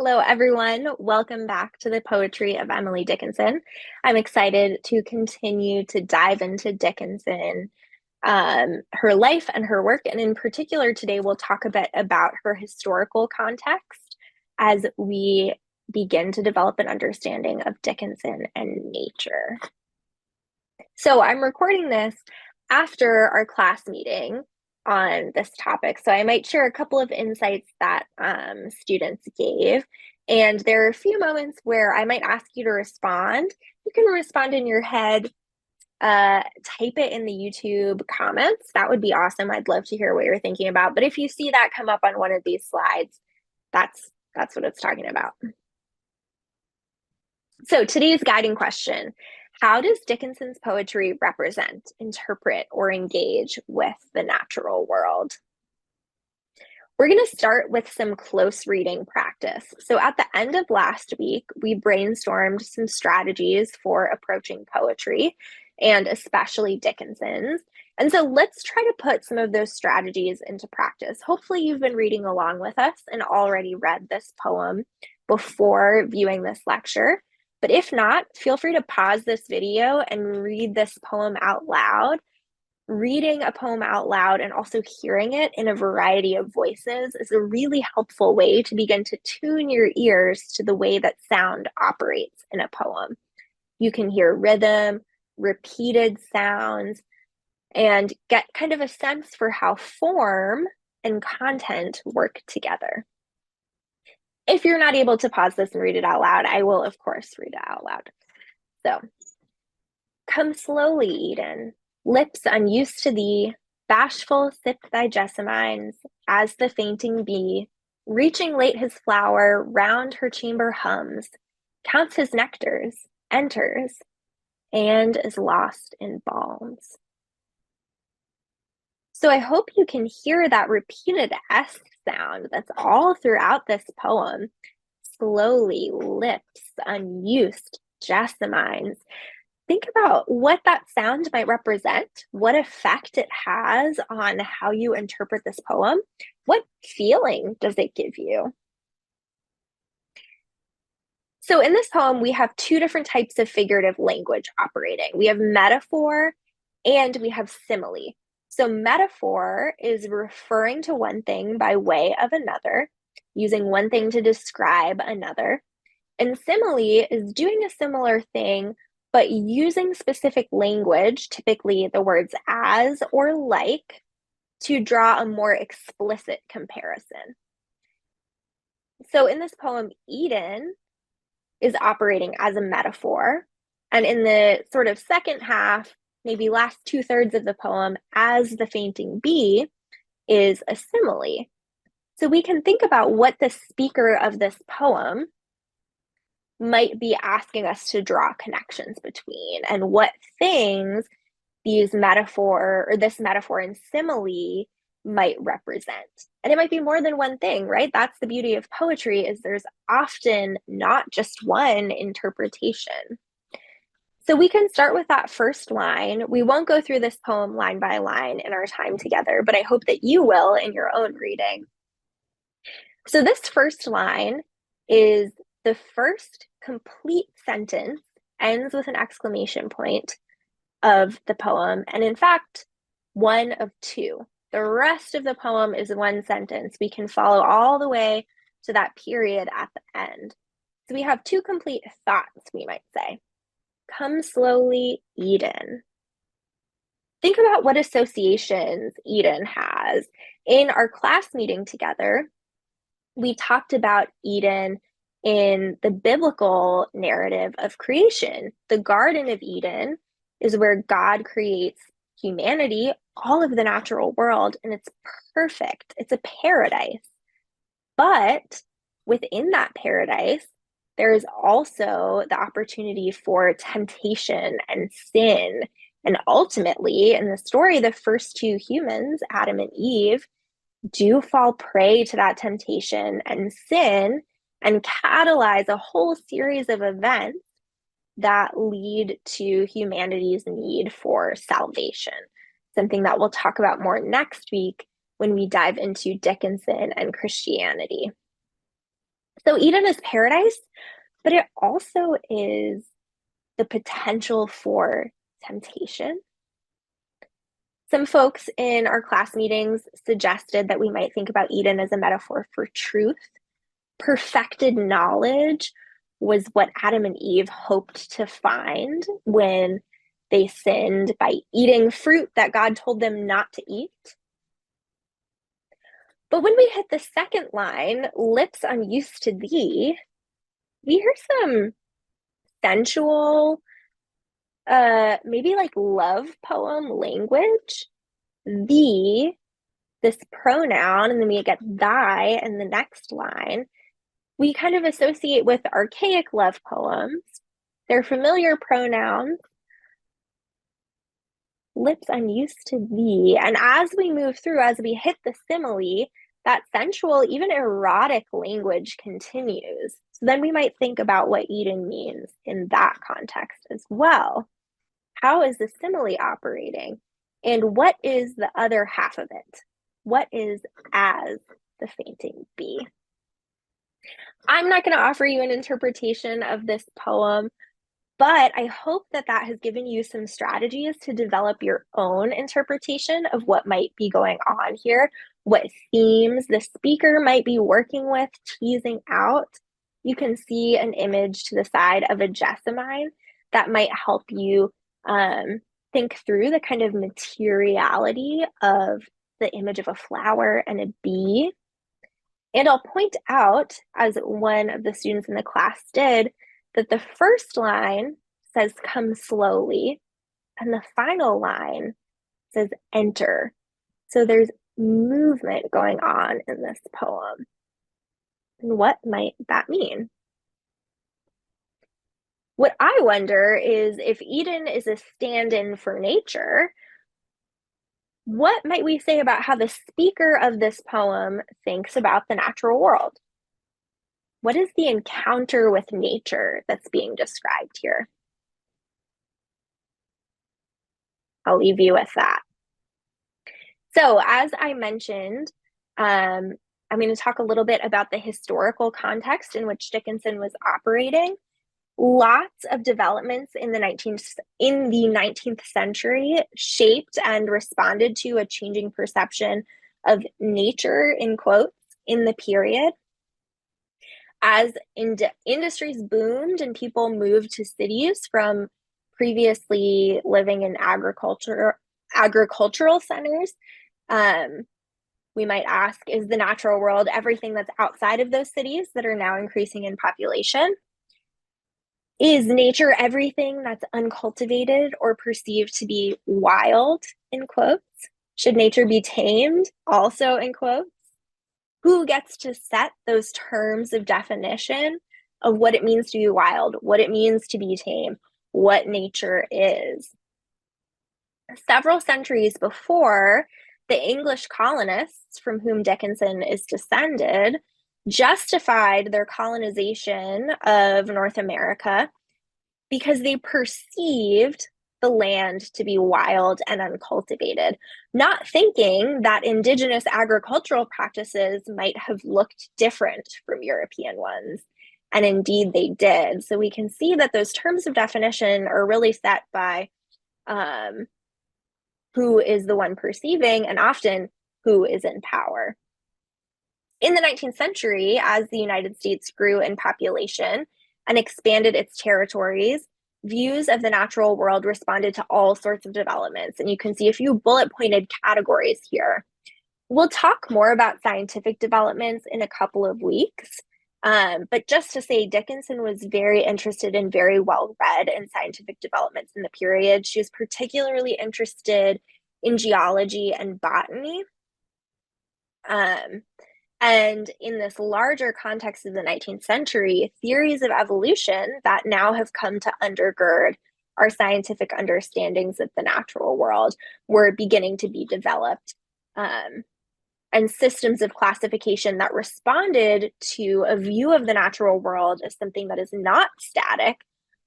Hello, everyone. Welcome back to the poetry of Emily Dickinson. I'm excited to continue to dive into Dickinson, her life and her work. And in particular, today we'll talk a bit about her historical context as we begin to develop an understanding of Dickinson and nature. So I'm recording this after our class meeting on this topic. So I might share a couple of insights that students gave. And there are a few moments where I might ask you to respond. You can respond in your head, type it in the YouTube comments. That would be awesome. I'd love to hear what you're thinking about. But if you see that come up on one of these slides, that's what it's talking about. So today's guiding question: how does Dickinson's poetry represent, interpret, or engage with the natural world? We're going to start with some close reading practice. So at the end of last week, we brainstormed some strategies for approaching poetry, and especially Dickinson's. And so let's try to put some of those strategies into practice. Hopefully you've been reading along with us and already read this poem before viewing this lecture. But if not, feel free to pause this video and read this poem out loud. Reading a poem out loud and also hearing it in a variety of voices is a really helpful way to begin to tune your ears to the way that sound operates in a poem. You can hear rhythm, repeated sounds, and get kind of a sense for how form and content work together. If you're not able to pause this and read it out loud, I will, of course, read it out loud. So, come slowly, Eden, lips unused to thee, bashful sip thy jessamines, as the fainting bee, reaching late his flower, round her chamber hums, counts his nectars, enters, and is lost in balms. So I hope you can hear that repeated S sound that's all throughout this poem. Slowly, lips, unused, jessamines. Think about what that sound might represent, what effect it has on how you interpret this poem. What feeling does it give you? So in this poem, we have two different types of figurative language operating. We have metaphor and we have simile. So metaphor is referring to one thing by way of another, using one thing to describe another. And simile is doing a similar thing, but using specific language, typically the words as or like, to draw a more explicit comparison. So in this poem, Eden is operating as a metaphor. And in the sort of second half, maybe last 2/3 of the poem, as the fainting bee is a simile. So we can think about what the speaker of this poem might be asking us to draw connections between, and what things this metaphor and simile might represent. And it might be more than one thing, right? That's the beauty of poetry, is there's often not just one interpretation. So we can start with that first line. We won't go through this poem line by line in our time together, but I hope that you will in your own reading. So this first line is the first complete sentence, ends with an exclamation point, of the poem. And in fact, one of two. The rest of the poem is one sentence. We can follow all the way to that period at the end. So we have two complete thoughts, we might say. Come slowly, Eden. Think about what associations Eden has. In our class meeting together, we talked about Eden in the biblical narrative of creation. The Garden of Eden is where God creates humanity, all of the natural world, and it's perfect. It's a paradise. But within that paradise, there is also the opportunity for temptation and sin. And ultimately, in the story, the first two humans, Adam and Eve, do fall prey to that temptation and sin and catalyze a whole series of events that lead to humanity's need for salvation, something that we'll talk about more next week when we dive into Dickinson and Christianity. So Eden is paradise, but it also is the potential for temptation. Some folks in our class meetings suggested that we might think about Eden as a metaphor for truth. Perfected knowledge was what Adam and Eve hoped to find when they sinned by eating fruit that God told them not to eat. But when we hit the second line, lips unused to thee, we hear some sensual, maybe like love poem language. Thee, this pronoun, and then we get thy in the next line, we kind of associate with archaic love poems. They're familiar pronouns. Lips unused to thee. And as we move through, as we hit the simile, that sensual, even erotic language continues. So then we might think about what Eden means in that context as well. How is the simile operating? And what is the other half of it? What is as the fainting bee? I'm not going to offer you an interpretation of this poem, but I hope that that has given you some strategies to develop your own interpretation of what might be going on here, what themes the speaker might be working with, teasing out. You can see an image to the side of a jessamine that might help you think through the kind of materiality of the image of a flower and a bee. And I'll point out, as one of the students in the class did, that the first line says come slowly, and the final line says enter. So there's movement going on in this poem. And what might that mean? What I wonder is if Eden is a stand-in for nature, what might we say about how the speaker of this poem thinks about the natural world? What is the encounter with nature that's being described here? I'll leave you with that. So, as I mentioned, I'm going to talk a little bit about the historical context in which Dickinson was operating. Lots of developments in the 19th century shaped and responded to a changing perception of nature, in quotes, in the period. As industries boomed and people moved to cities from previously living in agricultural centers, we might ask, is the natural world everything that's outside of those cities that are now increasing in population? Is nature everything that's uncultivated or perceived to be wild, in quotes? Should nature be tamed, also in quotes? Who gets to set those terms of definition of what it means to be wild, what it means to be tame, what nature is? Several centuries before, the English colonists from whom Dickinson is descended justified their colonization of North America because they perceived the land to be wild and uncultivated, not thinking that indigenous agricultural practices might have looked different from European ones. And indeed they did. So we can see that those terms of definition are really set by who is the one perceiving and often who is in power. In the 19th century, as the United States grew in population and expanded its territories, views of the natural world responded to all sorts of developments. And you can see a few bullet-pointed categories here. We'll talk more about scientific developments in a couple of weeks. But just to say, Dickinson was very interested and very well read in scientific developments in the period. She was particularly interested in geology and botany. And in this larger context of the 19th century, theories of evolution that now have come to undergird our scientific understandings of the natural world were beginning to be developed. And systems of classification that responded to a view of the natural world as something that is not static,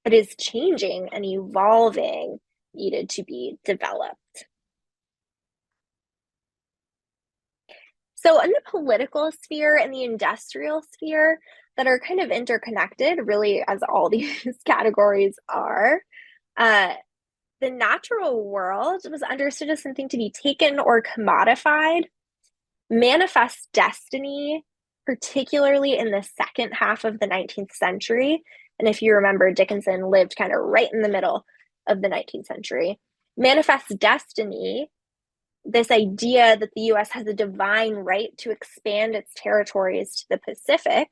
but is changing and evolving, needed to be developed. So in the political sphere and the industrial sphere that are kind of interconnected, really, as all these categories are, uh, the natural world was understood as something to be taken or commodified, manifest destiny, particularly in the second half of the 19th century. And if you remember, Dickinson lived kind of right in the middle of the 19th century. Manifest destiny, this idea that the US has a divine right to expand its territories to the Pacific,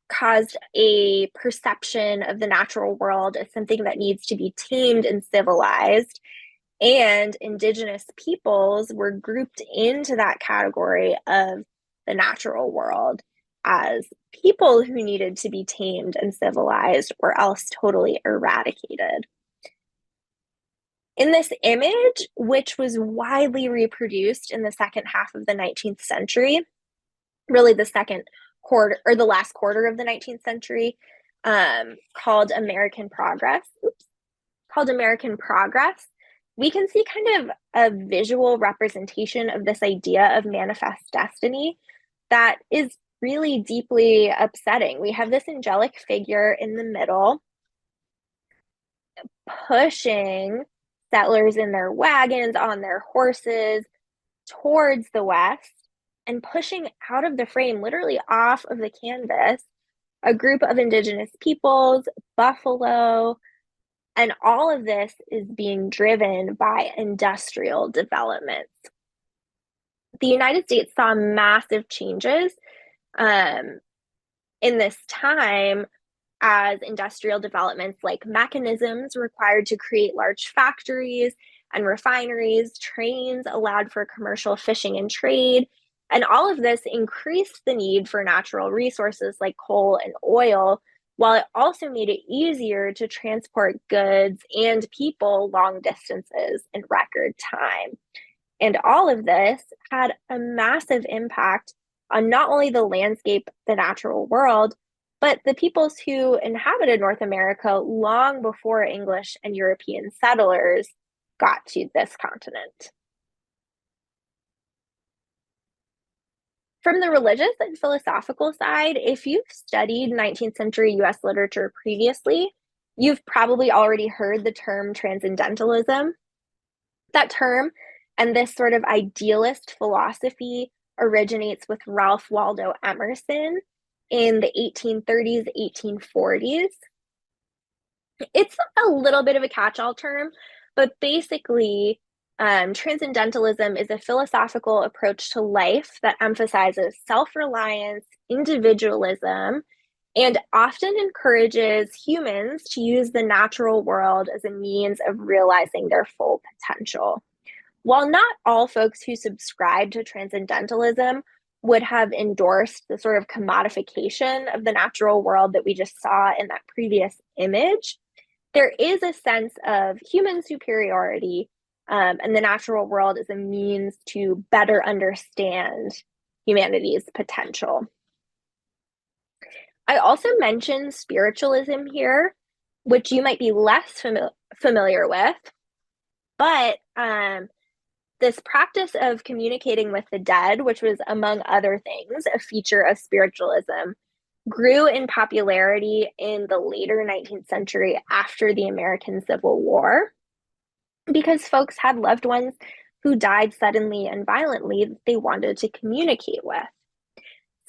caused a perception of the natural world as something that needs to be tamed and civilized. And indigenous peoples were grouped into that category of the natural world as people who needed to be tamed and civilized or else totally eradicated. In this image, which was widely reproduced in the second half of the 19th century, really the second quarter or the last quarter of the 19th century, called American Progress, we can see kind of a visual representation of this idea of manifest destiny that is really deeply upsetting. We have this angelic figure in the middle pushing settlers in their wagons, on their horses, towards the west, and pushing out of the frame, literally off of the canvas, a group of indigenous peoples, buffalo, and all of this is being driven by industrial developments. The United States saw massive changes in this time as industrial developments like mechanisms required to create large factories and refineries, trains allowed for commercial fishing and trade, and all of this increased the need for natural resources like coal and oil, while it also made it easier to transport goods and people long distances in record time. And all of this had a massive impact on not only the landscape, the natural world, but the peoples who inhabited North America long before English and European settlers got to this continent. From the religious and philosophical side, if you've studied 19th century US literature previously, you've probably already heard the term transcendentalism. That term and this sort of idealist philosophy originates with Ralph Waldo Emerson in the 1830s, 1840s. It's a little bit of a catch-all term, but basically, transcendentalism is a philosophical approach to life that emphasizes self-reliance, individualism, and often encourages humans to use the natural world as a means of realizing their full potential. While not all folks who subscribe to transcendentalism would have endorsed the sort of commodification of the natural world that we just saw in that previous image, there is a sense of human superiority, and the natural world is a means to better understand humanity's potential. I also mentioned spiritualism here, which you might be less familiar with, but this practice of communicating with the dead, which was, among other things, a feature of spiritualism, grew in popularity in the later 19th century after the American Civil War because folks had loved ones who died suddenly and violently that they wanted to communicate with.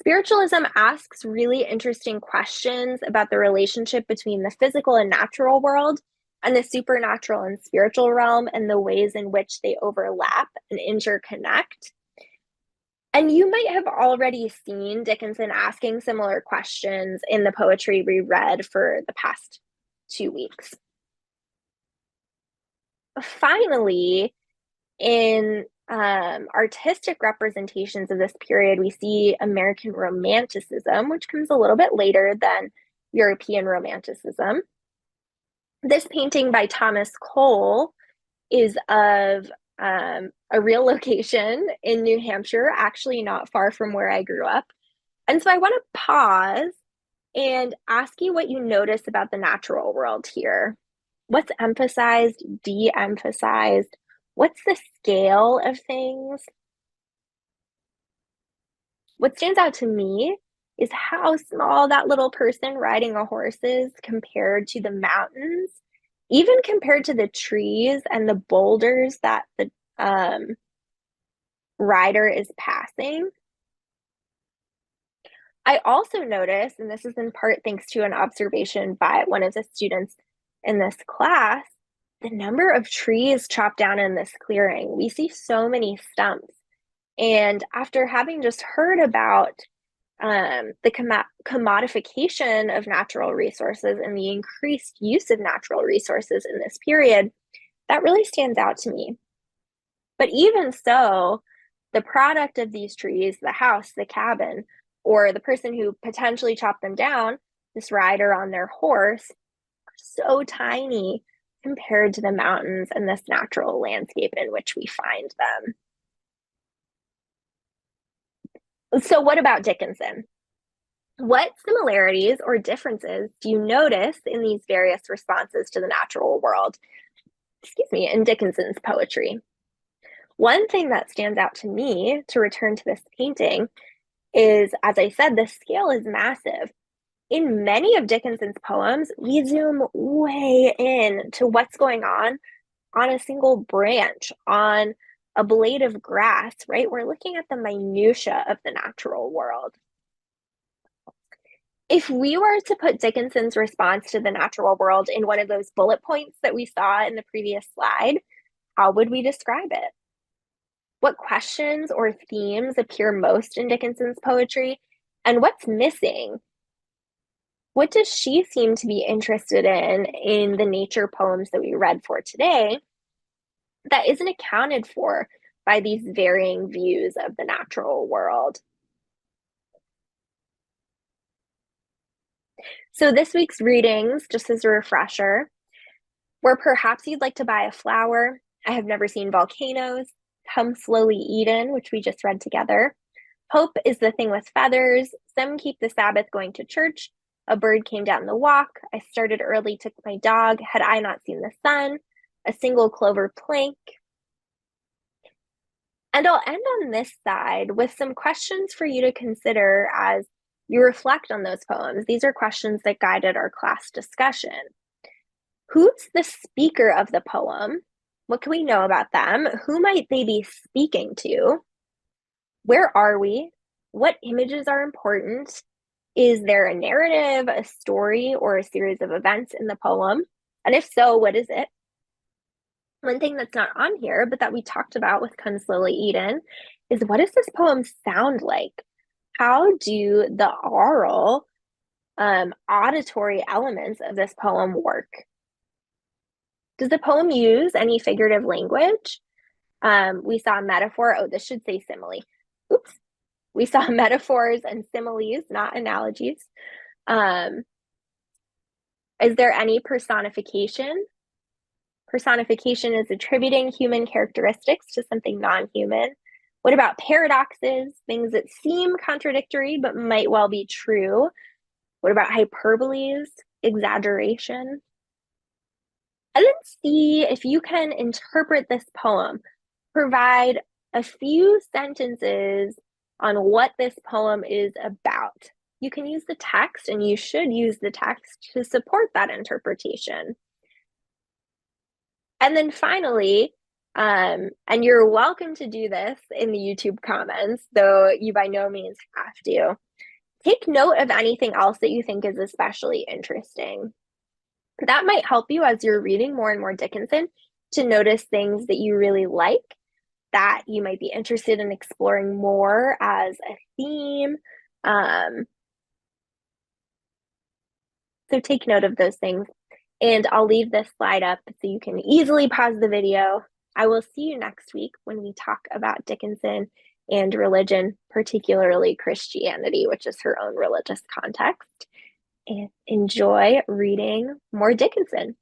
Spiritualism asks really interesting questions about the relationship between the physical and natural world and the supernatural and spiritual realm and the ways in which they overlap and interconnect. And you might have already seen Dickinson asking similar questions in the poetry we read for the past 2 weeks. Finally, in artistic representations of this period, we see American Romanticism, which comes a little bit later than European Romanticism. This painting by Thomas Cole is of a real location in New Hampshire, actually not far from where I grew up. And so I want to pause and ask you what you notice about the natural world here. What's emphasized, de-emphasized? What's the scale of things? What stands out to me is how small that little person riding a horse is compared to the mountains, even compared to the trees and the boulders that the rider is passing. I also noticed, and this is in part thanks to an observation by one of the students in this class, the number of trees chopped down in this clearing. We see so many stumps. And after having just heard about the commodification of natural resources and the increased use of natural resources in this period, that really stands out to me. But even so, the product of these trees, the house, the cabin, or the person who potentially chopped them down, this rider on their horse, are so tiny compared to the mountains and this natural landscape in which we find them. So what about Dickinson? What similarities or differences do you notice in these various responses to the natural world, in Dickinson's poetry? One thing that stands out to me, to return to this painting, is, as I said, the scale is massive. In many of Dickinson's poems, we zoom way in to what's going on a single branch, on a blade of grass, right? We're looking at the minutia of the natural world. If we were to put Dickinson's response to the natural world in one of those bullet points that we saw in the previous slide, how would we describe it? What questions or themes appear most in Dickinson's poetry, and what's missing? What does she seem to be interested in the nature poems that we read for today that isn't accounted for by these varying views of the natural world? So this week's readings, just as a refresher, where perhaps you'd like to buy a flower, I have never seen volcanoes, Come Slowly Eden, which we just read together, Hope is the Thing with Feathers, Some Keep the Sabbath Going to Church, A Bird Came Down the Walk, I Started Early, Took My Dog, Had I Not Seen the Sun, A Single Clover Plank. And I'll end on this side with some questions for you to consider as you reflect on those poems. These are questions that guided our class discussion. Who's the speaker of the poem? What can we know about them? Who might they be speaking to? Where are we? What images are important? Is there a narrative, a story, or a series of events in the poem? And if so, what is it? One thing that's not on here, but that we talked about with Come Slowly Eden, is what does this poem sound like? How do the oral, auditory elements of this poem work? Does the poem use any figurative language? We saw metaphor. Oh, this should say simile. Oops. We saw metaphors and similes, not analogies. Is there any personification? Personification is attributing human characteristics to something non-human. What about paradoxes, things that seem contradictory but might well be true? What about hyperboles, exaggeration? And then see if you can interpret this poem, provide a few sentences on what this poem is about. You can use the text, and you should use the text to support that interpretation. And then finally, and you're welcome to do this in the YouTube comments, though you by no means have to, take note of anything else that you think is especially interesting. That might help you as you're reading more and more Dickinson to notice things that you really like, that you might be interested in exploring more as a theme. So take note of those things. And I'll leave this slide up so you can easily pause the video. I will see you next week when we talk about Dickinson and religion, particularly Christianity, which is her own religious context. And enjoy reading more Dickinson.